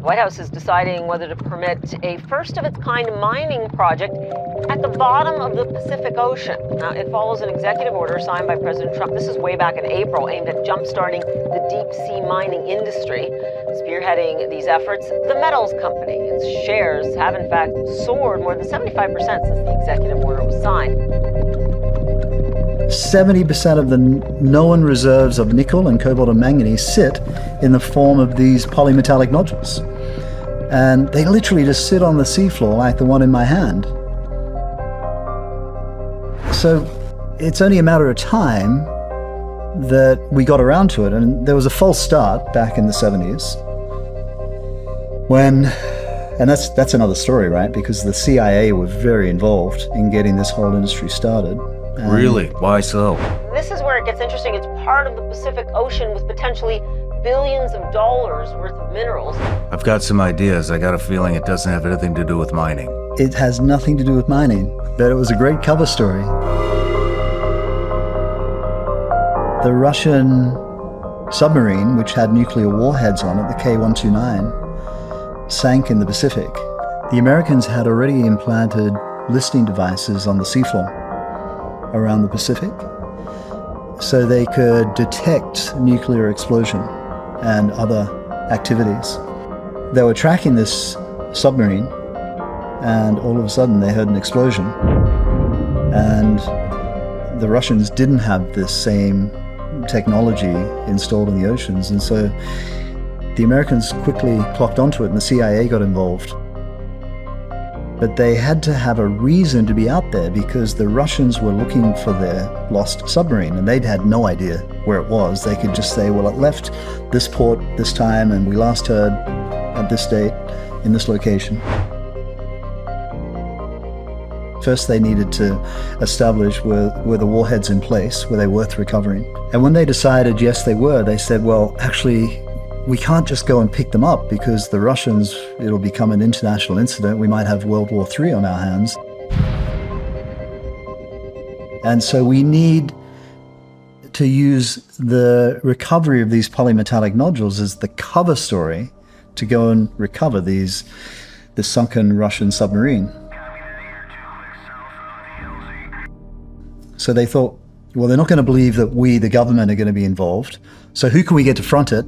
The White House is deciding whether to permit a first-of-its-kind mining project at the bottom of the Pacific Ocean. Now, it follows an executive order signed by President Trump. This is way back in April, aimed at jump-starting the deep-sea mining industry. Spearheading these efforts, the metals company. Its shares have, in fact, soared more than 75% since the executive order was signed. 70% of the known reserves of nickel and cobalt and manganese sit in the form of these polymetallic nodules. And they literally just sit on the seafloor like the one in my hand. So it's only a matter of time that we got around to it. And there was a false start back in the 70s when, and that's another story, right? Because the CIA were very involved in getting this whole industry started. Really? Why so? This is where it gets interesting. It's part of the Pacific Ocean with potentially billions of dollars worth of minerals. I've got some ideas. I got a feeling it doesn't have anything to do with mining. It has nothing to do with mining, but it was a great cover story. The Russian submarine, which had nuclear warheads on it, the K-129, sank in the Pacific. The Americans had already implanted listening devices on the seafloor around the Pacific, so they could detect nuclear explosion and other activities. They were tracking this submarine, and all of a sudden they heard an explosion. And the Russians didn't have this same technology installed in the oceans, and so the Americans quickly clocked onto it, and the CIA got involved. But they had to have a reason to be out there because the Russians were looking for their lost submarine, and they'd had no idea where it was. They could just say, well, it left this port this time, and we last heard at this date in this location. First, they needed to establish were the warheads in place, were they worth recovering? And when they decided, yes, they were, they said, well, actually, we can't just go and pick them up because the Russians, it'll become an international incident. We might have World War III on our hands. And so we need to use the recovery of these polymetallic nodules as the cover story to go and recover the sunken Russian submarine. So they thought, well, they're not going to believe that we, the government, are going to be involved. So who can we get to front it?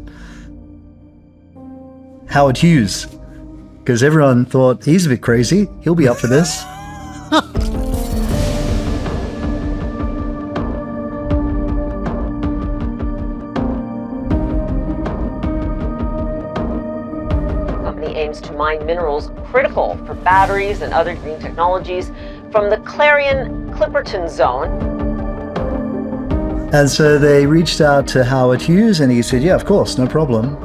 Howard Hughes, because everyone thought he's a bit crazy, he'll be up for this. The company aims to mine minerals critical for batteries and other green technologies from the Clarion-Clipperton zone. And so they reached out to Howard Hughes, and he said, yeah, of course, no problem.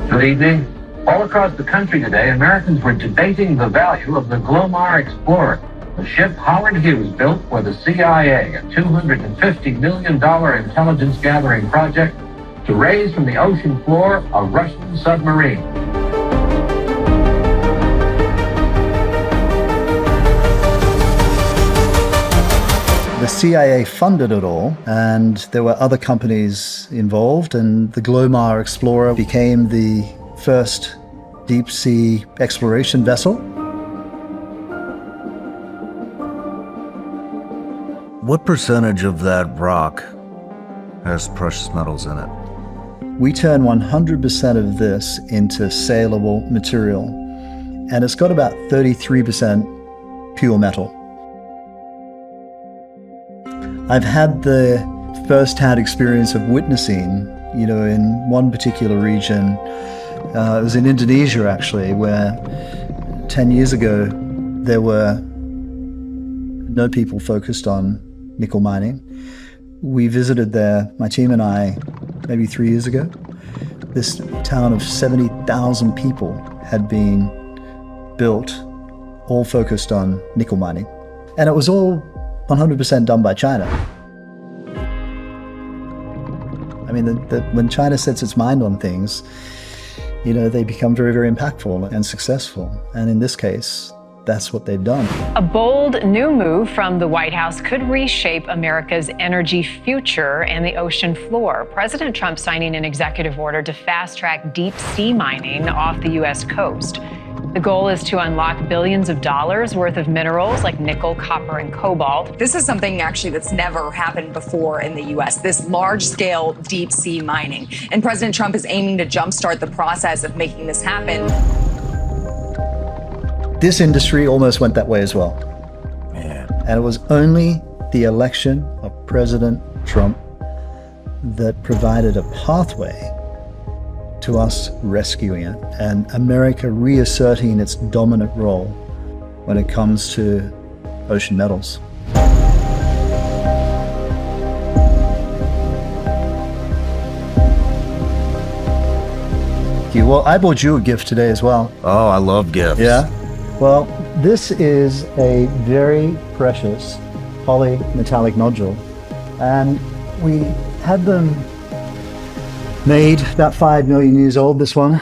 Good evening. All across the country today, Americans were debating the value of the Glomar Explorer, the ship Howard Hughes built for the CIA, a $250 million intelligence gathering project to raise from the ocean floor a Russian submarine. The CIA funded it all, and there were other companies involved, and the Glomar Explorer became the first deep-sea exploration vessel. What percentage of that rock has precious metals in it? We turn 100% of this into saleable material, and it's got about 33% pure metal. I've had the first-hand experience of witnessing, in one particular region, it was in Indonesia actually, where 10 years ago there were no people focused on nickel mining. We visited there, my team and I, maybe 3 years ago. This town of 70,000 people had been built, all focused on nickel mining. And it was all 100% done by China. I mean, when China sets its mind on things, they become very, very impactful and successful. And in this case, that's what they've done. A bold new move from the White House could reshape America's energy future and the ocean floor. President Trump signing an executive order to fast-track deep sea mining off the U.S. coast. The goal is to unlock billions of dollars worth of minerals like nickel, copper, and cobalt. This is something actually that's never happened before in the U.S., this large-scale deep sea mining. And President Trump is aiming to jumpstart the process of making this happen. This industry almost went that way as well. Man. And it was only the election of President Trump that provided a pathway to us rescuing it and America reasserting its dominant role when it comes to ocean metals. Well, I bought you a gift today as well. Oh, I love gifts. Yeah? Well, this is a very precious polymetallic nodule, and we had them made about 5 million years old, this one.